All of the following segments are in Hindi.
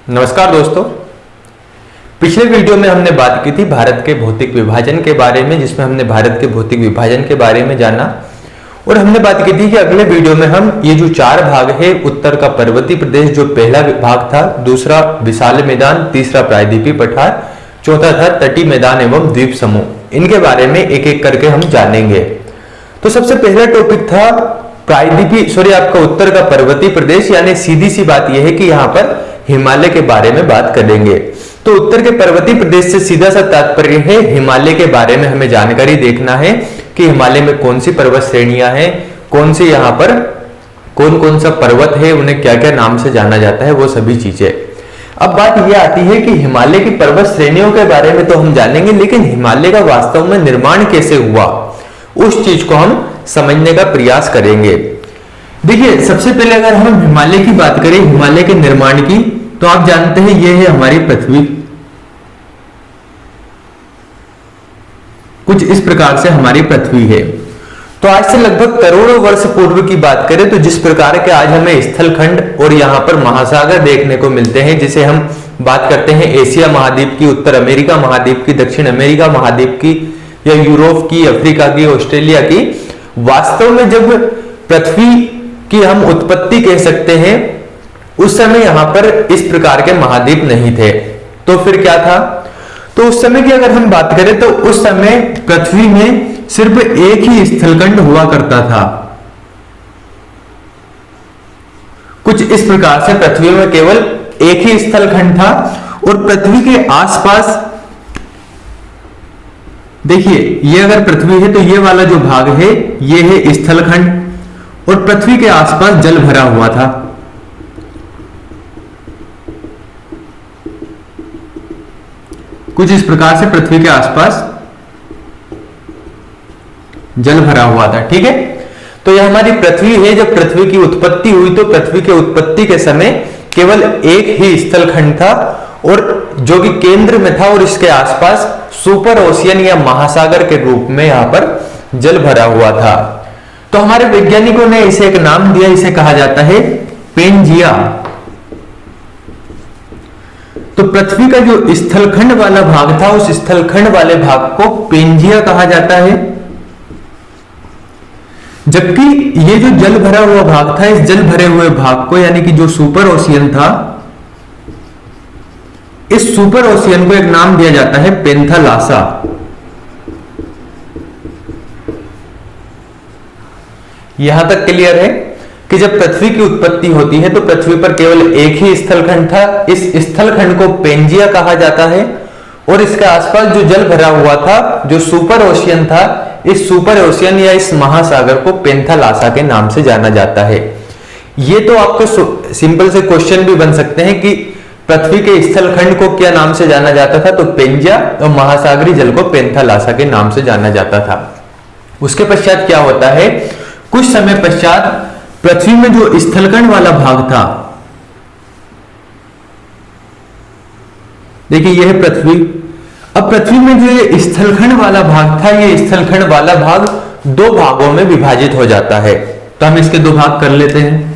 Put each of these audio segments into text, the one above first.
नमस्कार दोस्तों। पिछले वीडियो में हमने बात की थी भारत के भौतिक विभाजन के बारे में, जिसमें हमने भारत के भौतिक विभाजन के बारे में जाना और हमने बात की थी कि अगले वीडियो में हम ये जो चार भाग है, उत्तर का पर्वतीय प्रदेश जो पहला भाग था, दूसरा विशाल मैदान, तीसरा प्रायद्वीपीय पठार, चौथा था तटीय मैदान एवं द्वीप समूह, इनके बारे में एक एक करके हम जानेंगे। तो सबसे पहला टॉपिक था आपका उत्तर का पर्वतीय प्रदेश, यानी सीधी सी बात यह है कि यहाँ पर हिमालय के बारे में बात करेंगे। तो उत्तर के पर्वतीय प्रदेश से सीधा सा तात्पर्य है हिमालय के बारे में हमें जानकारी देखना है कि हिमालय में कौन सी पर्वत श्रेणियां हैं, कौन सी यहाँ पर कौन कौन सा पर्वत है, उन्हें क्या क्या नाम से जाना जाता है, वो सभी चीजें। अब बात यह आती है कि हिमालय की पर्वत श्रेणियों के बारे में तो हम जानेंगे, लेकिन हिमालय का वास्तव में निर्माण कैसे हुआ उस चीज को हम समझने का प्रयास करेंगे। देखिए, सबसे पहले अगर हम हिमालय की बात करें, हिमालय के निर्माण की, तो आप जानते हैं यह है हमारी पृथ्वी। कुछ इस प्रकार से हमारी पृथ्वी है। तो आज से लगभग करोड़ों वर्ष पूर्व की बात करें तो जिस प्रकार के आज हमें स्थलखंड और यहां पर महासागर देखने को मिलते हैं, जिसे हम बात करते हैं एशिया महाद्वीप की, उत्तर अमेरिका महाद्वीप की, दक्षिण अमेरिका महाद्वीप की, या यूरोप की, अफ्रीका की, ऑस्ट्रेलिया की, वास्तव में जब पृथ्वी की हम उत्पत्ति कह सकते हैं, उस समय यहां पर इस प्रकार के महाद्वीप नहीं थे। तो फिर क्या था? तो उस समय की अगर हम बात करें तो उस समय पृथ्वी में सिर्फ एक ही स्थलखंड हुआ करता था। कुछ इस प्रकार से पृथ्वी में केवल एक ही स्थलखंड था और पृथ्वी के आसपास, देखिए ये अगर पृथ्वी है तो ये वाला जो भाग है ये है स्थलखंड और पृथ्वी के आसपास जल भरा हुआ था। कुछ इस प्रकार से पृथ्वी के आसपास जल भरा हुआ था। ठीक है, तो यह हमारी पृथ्वी है। जब पृथ्वी की उत्पत्ति हुई तो पृथ्वी के उत्पत्ति के समय केवल एक ही स्थलखंड था और जो कि केंद्र में था, और इसके आसपास सुपर ओशियन या महासागर के रूप में यहां पर जल भरा हुआ था। तो हमारे वैज्ञानिकों ने इसे एक नाम दिया, इसे कहा जाता है पेंजिया। तो पृथ्वी का जो स्थलखंड वाला भाग था, उस स्थलखंड वाले भाग को पेंजिया कहा जाता है, जबकि ये जो जल भरा हुआ भाग था, इस जल भरे हुए भाग को, यानी कि जो सुपर ओशियन था, इस सुपर ओशियन को एक नाम दिया जाता है पेंथालासा। यहां तक क्लियर है कि जब पृथ्वी की उत्पत्ति होती है तो पृथ्वी पर केवल एक ही स्थलखंड था। इस स्थलखंड को पेंजिया कहा जाता है और इसके आसपास जो जल भरा हुआ था, जो सुपर ओशियन था, इस सुपर ओशियन या इस महासागर को पेंथालासा के नाम से जाना जाता है। ये तो आपको सिंपल से क्वेश्चन भी बन सकते हैं कि पृथ्वी के स्थलखंड को क्या नाम से जाना जाता था, तो पेंजिया, और महासागरी जल को पेंथालासा के नाम से जाना जाता था। उसके पश्चात क्या होता है, कुछ समय पश्चात पृथ्वी में जो स्थलखंड वाला भाग था, देखिए यह है पृथ्वी। अब पृथ्वी में जो ये स्थलखंड वाला भाग था, ये स्थलखंड वाला भाग दो भागों में विभाजित हो जाता है। तो हम इसके दो भाग कर लेते हैं।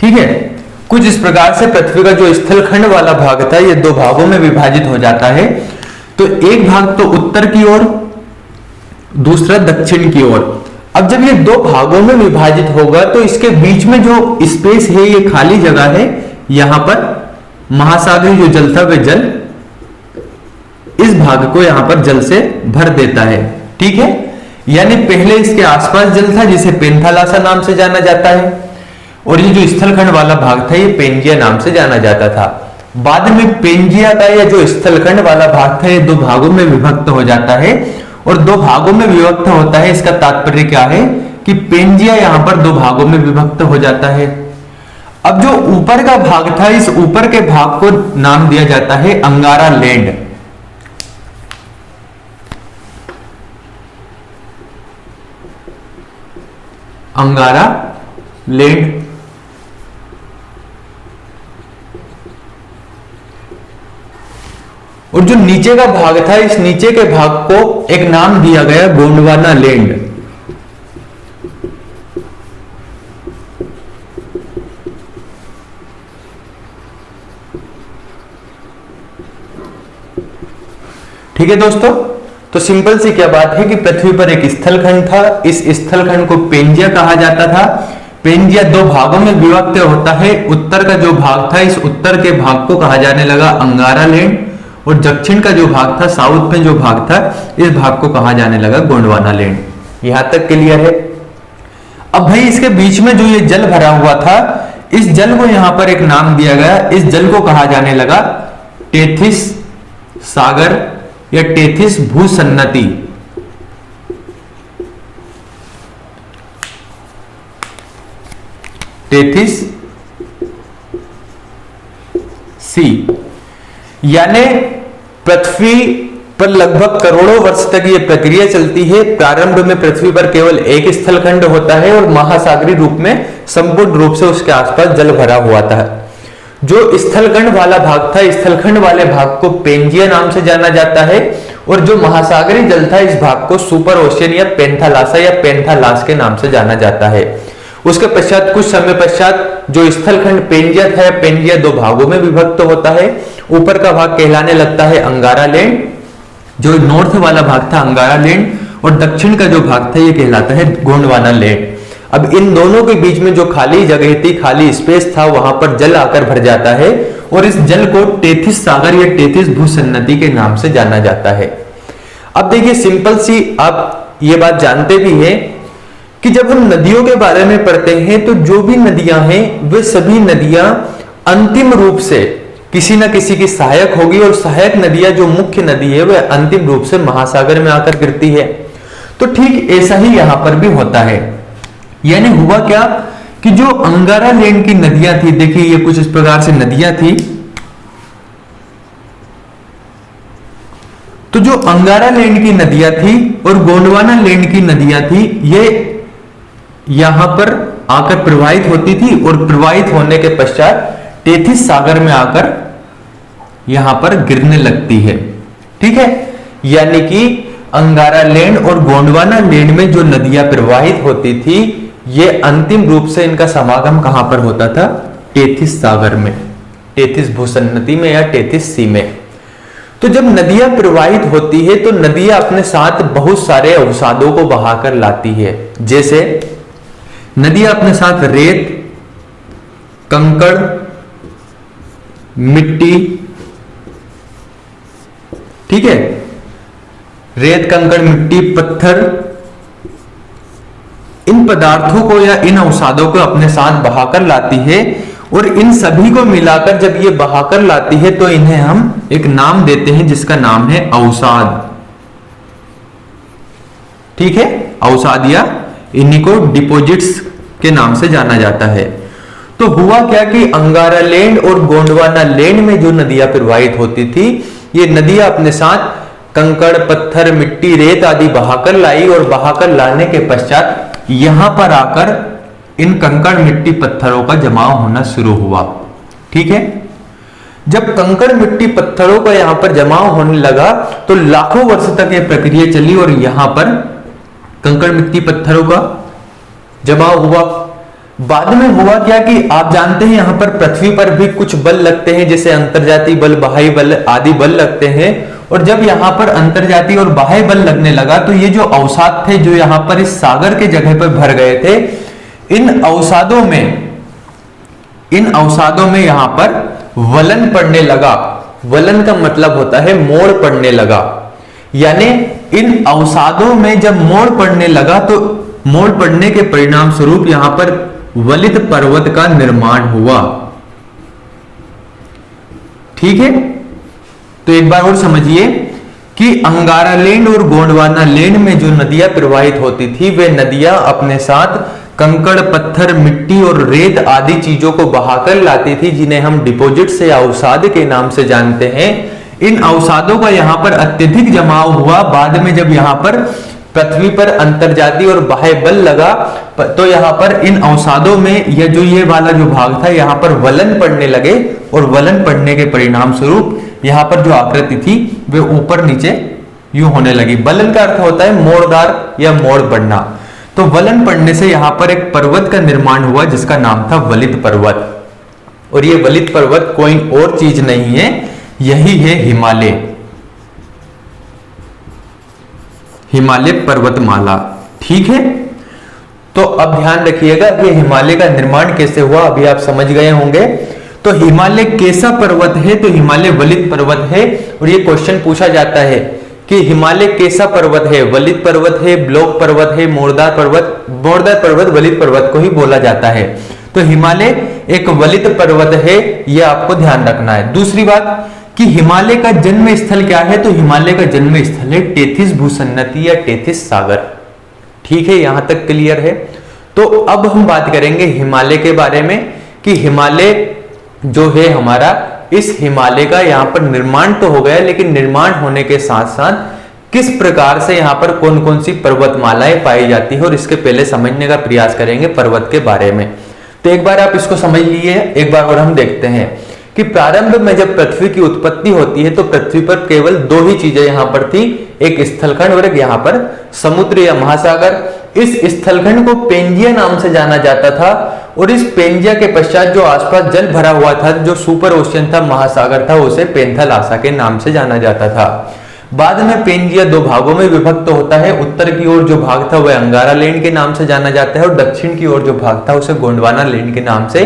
ठीक है, कुछ इस प्रकार से पृथ्वी का जो स्थलखंड वाला भाग था, ये दो भागों में विभाजित हो जाता है। तो एक भाग तो उत्तर की ओर, दूसरा दक्षिण की ओर। अब जब ये दो भागों में विभाजित होगा तो इसके बीच में जो स्पेस है, ये खाली जगह है, यहां पर महासागरी जो जल था वह जल इस भाग को यहां पर जल से भर देता है। ठीक है, यानी पहले इसके आसपास जल था जिसे पेंथालासा नाम से जाना जाता है, और ये जो स्थलखंड वाला भाग था ये पेंजिया नाम से जाना जाता था। बाद में पेंजिया का या जो स्थलखंड वाला भाग था, ये दो भागों में विभक्त हो जाता है, और दो भागों में विभक्त होता है, इसका तात्पर्य क्या है कि पेंजिया यहां पर दो भागों में विभक्त हो जाता है। अब जो ऊपर का भाग था, इस ऊपर के भाग को नाम दिया जाता है अंगारा लैंड। अंगारा लैंड। और जो नीचे का भाग था, इस नीचे के भाग को एक नाम दिया गया गोंडवाना लैंड। ठीक है दोस्तों, तो सिंपल सी क्या बात है कि पृथ्वी पर एक स्थलखंड था। इस स्थलखंड को पेंजिया कहा जाता था। पेंजिया दो भागों में विभक्त होता है। उत्तर का जो भाग था, इस उत्तर के भाग को कहा जाने लगा अंगारा लैंड, और दक्षिण का जो भाग था, साउथ में जो भाग था, इस भाग को कहा जाने लगा गोंडवाना लैंड। यहां तक क्लियर है। अब भाई इसके बीच में जो ये जल भरा हुआ था, इस जल को यहां पर एक नाम दिया गया। इस जल को कहा जाने लगा टेथिस सागर या टेथिस भूसन्नति। टेथिस सी, यानी पृथ्वी पर लगभग करोड़ों वर्ष तक यह प्रक्रिया चलती है। प्रारंभ में पृथ्वी पर केवल एक स्थलखंड होता है और महासागरीय रूप में संपूर्ण रूप से उसके आसपास जल भरा हुआ था। जो स्थलखंड वाला भाग था, स्थलखंड वाले भाग को पेंजिया नाम से जाना जाता है, और जो महासागरीय जल था, इस भाग को सुपर ओशियन या पेंथालासा या पेंथालास के नाम से जाना जाता है। उसके पश्चात कुछ समय पश्चात जो स्थलखंड पेंजिया था, पेंजिया दो भागों में विभक्त होता है। ऊपर का भाग कहलाने लगता है अंगारा लैंड, जो नॉर्थ वाला भाग था अंगारा लैंड, और दक्षिण का जो भाग था ये कहलाता है गोंडवाना लैंड। अब इन दोनों के बीच में जो खाली जगह थी, खाली स्पेस था, वहां पर जल आकर भर जाता है, और इस जल को टेथिस सागर या टेथिस भूसन्नति के नाम से जाना जाता है। अब देखिए सिंपल सी आप ये बात जानते भी हैं कि जब हम नदियों के बारे में पढ़ते हैं, तो जो भी नदियां हैं वे सभी नदियां अंतिम रूप से किसी न किसी की सहायक होगी, और सहायक नदियां जो मुख्य नदी है वह अंतिम रूप से महासागर में आकर गिरती है। तो ठीक ऐसा ही यहां पर भी होता है। यानी हुआ क्या कि जो अंगारा लैंड की नदियां थी, देखिए ये कुछ इस प्रकार से नदियां थी। तो जो अंगारा लैंड की नदियां थी और गोंडवाना लैंड की नदियां थी, ये यहां पर आकर प्रवाहित होती थी, और प्रवाहित होने के पश्चात टेथिस सागर में आकर यहां पर गिरने लगती है। ठीक है, यानी कि अंगारा लैंड और गोंडवाना लैंड में जो नदियां प्रवाहित होती थी, ये अंतिम रूप से इनका समागम कहां पर होता था? टेथिस सागर में, टेथिस भूसन्नति में या टेथिस सी में। तो जब नदियां प्रवाहित होती है तो नदियां अपने साथ बहुत सारे अवसादों को बहाकर लाती है। जैसे नदियां अपने साथ रेत, कंकड़, मिट्टी, ठीक है, रेत, कंकड़, मिट्टी, पत्थर, इन पदार्थों को या इन अवसादों को अपने साथ बहाकर लाती है, और इन सभी को मिलाकर जब ये बहाकर लाती है तो इन्हें हम एक नाम देते हैं जिसका नाम है अवसाद। ठीक है, अवसाद या इन्हीं को डिपोजिट्स के नाम से जाना जाता है। तो हुआ क्या कि अंगारा लैंड और गोंडवाना लैंड में जो नदियां प्रवाहित होती थी, ये नदियां अपने साथ कंकड़, पत्थर, मिट्टी, रेत आदि बहाकर लाई, और बहाकर लाने के पश्चात यहां पर आकर इन कंकड़, मिट्टी, पत्थरों का जमाव होना शुरू हुआ। ठीक है, जब कंकड़, मिट्टी, पत्थरों का यहां पर जमाव होने लगा तो लाखों वर्ष तक यह प्रक्रिया चली, और यहां पर कंकड़, मिट्टी, पत्थरों का जमाव हुआ। बाद में हुआ क्या कि आप जानते हैं यहां पर पृथ्वी पर भी कुछ बल लगते हैं, जैसे अंतर्जातीय बल, बाह्य बल आदि बल लगते हैं। और जब यहां पर अंतर्जातीय और बाह्य बल लगने लगा तो ये जो अवसाद थे, जो यहां पर इस सागर के जगह पर भर गए थे, इन अवसादों में यहां पर वलन पड़ने लगा। वलन का मतलब होता है मोड़ पड़ने लगा। यानी इन अवसादों में जब मोड़ पड़ने लगा तो मोड़ पड़ने के परिणाम स्वरूप यहां पर वलित पर्वत का निर्माण हुआ। ठीक है, तो एक बार और समझिए कि अंगारा लैंड और गोंडवाना लैंड में जो नदियां प्रवाहित होती थी, वे नदियां अपने साथ कंकड़, पत्थर, मिट्टी और रेत आदि चीजों को बहाकर लाती थी, जिन्हें हम डिपोजिट से अवसाद के नाम से जानते हैं। इन अवसादों का यहां पर अत्यधिक जमाव हुआ। बाद में जब यहां पर पृथ्वी पर अंतर्जातीय और बाह्य बल लगा तो यहां पर इन अवसादों में ये वाला जो भाग था, यहां पर वलन पड़ने लगे, और वलन पड़ने के परिणाम स्वरूप यहाँ पर जो आकृति थी वे ऊपर नीचे यूं होने लगी। वलन का अर्थ होता है मोड़दार या मोड़ बढ़ना। तो वलन पड़ने से यहाँ पर एक पर्वत का निर्माण हुआ जिसका नाम था वलित पर्वत। और ये वलित पर्वत कोई और चीज नहीं है, यही है हिमालय, हिमालय पर्वतमाला। ठीक है, तो अब ध्यान रखिएगा कि हिमालय का निर्माण कैसे हुआ, अभी आप समझ गए होंगे। तो हिमालय कैसा पर्वत है, तो हिमालय वलित पर्वत है। और ये क्वेश्चन पूछा जाता है कि हिमालय कैसा पर्वत है, वलित पर्वत है, ब्लॉक पर्वत है, मोड़दार पर्वत। मोड़दार पर्वत वलित पर्वत को ही बोला जाता है। तो हिमालय एक वलित पर्वत है, यह आपको ध्यान रखना है। दूसरी बात कि हिमालय का जन्म स्थल क्या है, तो हिमालय का जन्म स्थल है टेथिस भूसन्नति या टेथिस सागर। ठीक है, यहां तक क्लियर है। तो अब हम बात करेंगे हिमालय के बारे में कि हिमालय जो है हमारा, इस हिमालय का यहाँ पर निर्माण तो हो गया, लेकिन निर्माण होने के साथ साथ किस प्रकार से यहाँ पर कौन कौन सी पर्वतमालाएं पाई जाती है, और इसके पहले समझने का प्रयास करेंगे पर्वत के बारे में। तो एक बार आप इसको समझ लीजिए, एक बार और हम देखते हैं कि प्रारंभ में जब पृथ्वी की उत्पत्ति होती है तो पृथ्वी पर केवल दो ही चीजें यहाँ पर थी, एक स्थलखंड और एक यहाँ पर समुद्र या महासागर। इस स्थलखंड को पेंजिया नाम से जाना जाता था, और इस पेंजिया के पश्चात जो आसपास जल भरा हुआ था, जो सुपर ओशियन था, महासागर था, उसे पेंथालासा के नाम से जाना जाता था। बाद में पेंजिया दो भागों में विभक्त होता है। उत्तर की ओर जो भाग था वह अंगारा लैंड के नाम से जाना जाता है, और दक्षिण की ओर जो भाग था उसे गोंडवाना लैंड के नाम से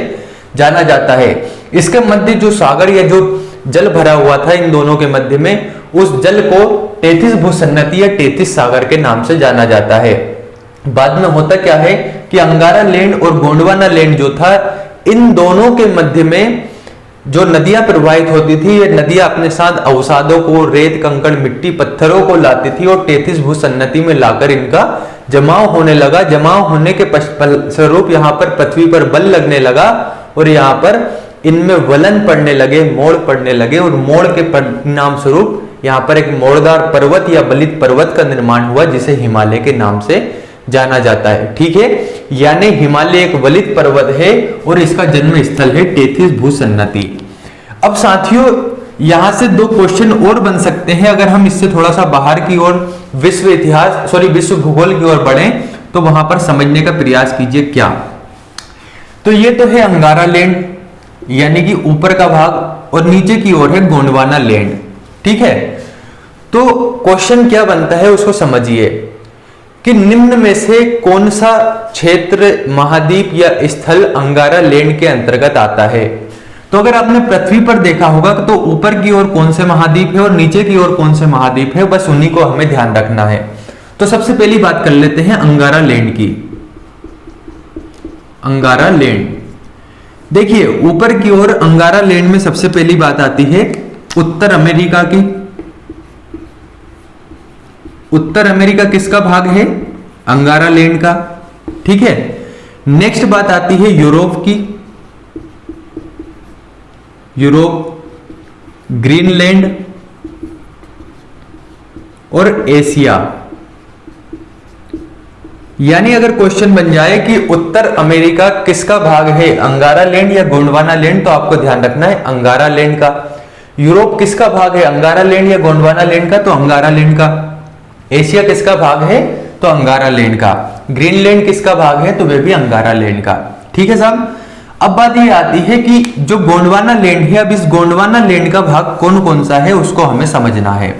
जाना जाता है। इसके मध्य जो सागर या जो जल भरा हुआ था, इन दोनों के मध्य में, उस जल को टेथिस भूसन्नति या टेथिस सागर के नाम से जाना जाता है। बाद में होता क्या है कि अंगारा लैंड और गोंडवाना लैंड जो था, इन दोनों के मध्य में जो नदियां प्रवाहित होती थी, ये नदियां अपने साथ अवसादों को, रेत, कंकड़, मिट्टी, पत्थरों को लाती थी और टेथिस भूसन्नति में लाकर इनका जमाव होने लगा। जमाव होने के स्वरूप यहाँ पर पृथ्वी पर बल लगने लगा, और यहाँ पर इनमें वलन पड़ने लगे, मोड़ पड़ने लगे, और मोड़ के परिणाम स्वरूप यहाँ पर एक मोड़दार पर्वत या वलित पर्वत का निर्माण हुआ, जिसे हिमालय के नाम से जाना जाता है। ठीक है, यानी हिमालय एक वलित पर्वत है और इसका जन्म स्थल है टेथिस भूसन्नति। अब साथियों, यहां से दो क्वेश्चन और बन सकते हैं अगर हम इससे थोड़ा सा बाहर की ओर विश्व भूगोल की ओर बढ़े, तो वहां पर समझने का प्रयास कीजिए। क्या, तो ये तो है अंगारा लैंड यानी कि ऊपर का भाग, और नीचे की ओर है गोंडवाना लैंड। ठीक है, तो क्वेश्चन क्या बनता है उसको समझिए कि निम्न में से कौन सा क्षेत्र, महाद्वीप या स्थल अंगारा लैंड के अंतर्गत आता है। तो अगर आपने पृथ्वी पर देखा होगा तो ऊपर की ओर कौन से महाद्वीप है और नीचे की ओर कौन से महाद्वीप है, बस उन्हीं को हमें ध्यान रखना है। तो सबसे पहली बात कर लेते हैं अंगारा लैंड की। अंगारा लैंड, देखिए ऊपर की ओर अंगारा लैंड में सबसे पहली बात आती है उत्तर अमेरिका की। उत्तर अमेरिका किसका भाग है, अंगारा लैंड का। ठीक है, नेक्स्ट बात आती है यूरोप की, यूरोप, ग्रीनलैंड और एशिया। यानी अगर क्वेश्चन बन जाए कि उत्तर अमेरिका किसका भाग है, अंगारा लैंड या गोंडवाना लैंड, तो आपको ध्यान रखना है अंगारा लैंड का। यूरोप किसका भाग है, अंगारा लैंड या गोंडवाना लैंड का, तो अंगारा लैंड का। एशिया किसका भाग है, तो अंगारा लैंड का। ग्रीनलैंड किसका भाग है, तो वह भी अंगारा लैंड का। ठीक है साहब, अब बात ये आती है कि जो गोंडवाना लैंड है, अब इस गोंडवाना लैंड का भाग कौन कौन सा है उसको हमें समझना है।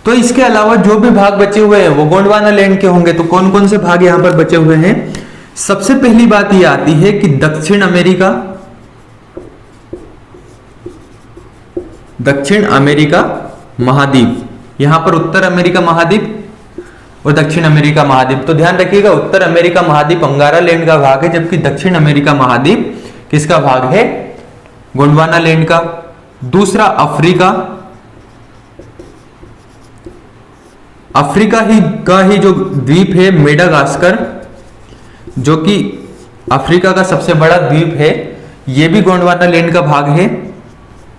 तो इसके अलावा जो भी भाग बचे हुए हैं वो गोंडवाना लैंड के होंगे। तो कौन कौन से भाग यहां पर बचे हुए हैं, सबसे पहली बात ये आती है कि दक्षिण अमेरिका, दक्षिण अमेरिका महाद्वीप, यहां पर उत्तर अमेरिका महाद्वीप और दक्षिण अमेरिका महाद्वीप। तो ध्यान रखिएगा, उत्तर अमेरिका महाद्वीप अंगारा लैंड का भाग है, जबकि दक्षिण अमेरिका महाद्वीप किसका भाग है, गोंडवाना लैंड का। दूसरा अफ्रीका, अफ्रीका का ही जो द्वीप है मेडागास्कर, जो कि अफ्रीका का सबसे बड़ा द्वीप है, यह भी गोंडवाना लैंड का भाग है।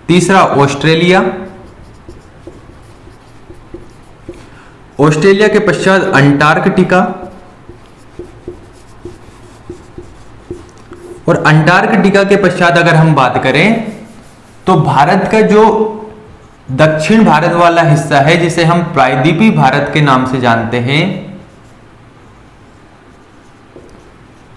तीसरा ऑस्ट्रेलिया, ऑस्ट्रेलिया के पश्चात अंटार्कटिका, और अंटार्कटिका के पश्चात अगर हम बात करें तो भारत का जो दक्षिण भारत वाला हिस्सा है जिसे हम प्रायद्वीपीय भारत के नाम से जानते हैं,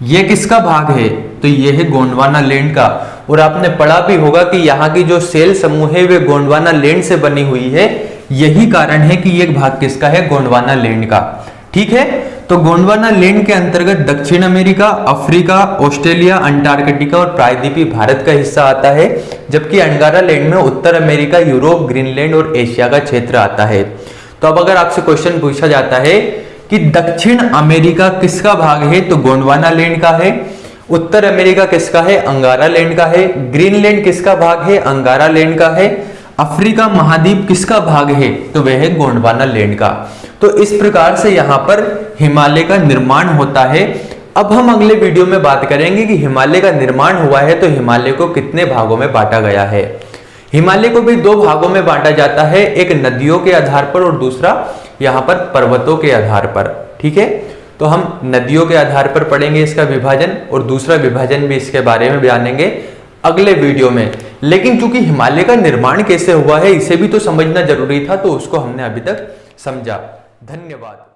यह किसका भाग है? तो यह है गोंडवाना लैंड का। और आपने पढ़ा भी होगा कि यहाँ की जो सेल समूह है वे गोंडवाना लैंड से बनी हुई है। यही कारण है कि यह भाग किसका है? गोंडवाना लैंड का। ठीक है, तो गोंडवाना लैंड के अंतर्गत दक्षिण अमेरिका, अफ्रीका, ऑस्ट्रेलिया, अंटार्कटिका और प्रायद्वीपीय भारत का हिस्सा आता है, जबकि अंगारा लैंड में उत्तर अमेरिका, यूरोप, ग्रीनलैंड और एशिया का क्षेत्र आता है। तो अब अगर आपसे क्वेश्चन पूछा जाता है कि दक्षिण अमेरिका किसका भाग है? तो गोंडवाना लैंड का है। उत्तर अमेरिका किसका है? अंगारा लैंड का है। ग्रीनलैंड किसका भाग है? अंगारा लैंड का है। अफ्रीका महाद्वीप किसका भाग है? तो वह है गोंडवाना लैंड का। तो इस प्रकार से यहां पर हिमालय का निर्माण होता है। अब हम अगले वीडियो में बात करेंगे कि हिमालय का निर्माण हुआ है तो हिमालय को कितने भागों में बांटा गया है। हिमालय को भी दो भागों में बांटा जाता है, एक नदियों के आधार पर और दूसरा यहां पर पर्वतों के आधार पर। ठीक है, तो हम नदियों के आधार पर पढ़ेंगे इसका विभाजन, और दूसरा विभाजन भी इसके बारे में जानेंगे अगले वीडियो में। लेकिन चूंकि हिमालय का निर्माण कैसे हुआ है इसे भी तो समझना जरूरी था, तो उसको हमने अभी तक समझा। धन्यवाद।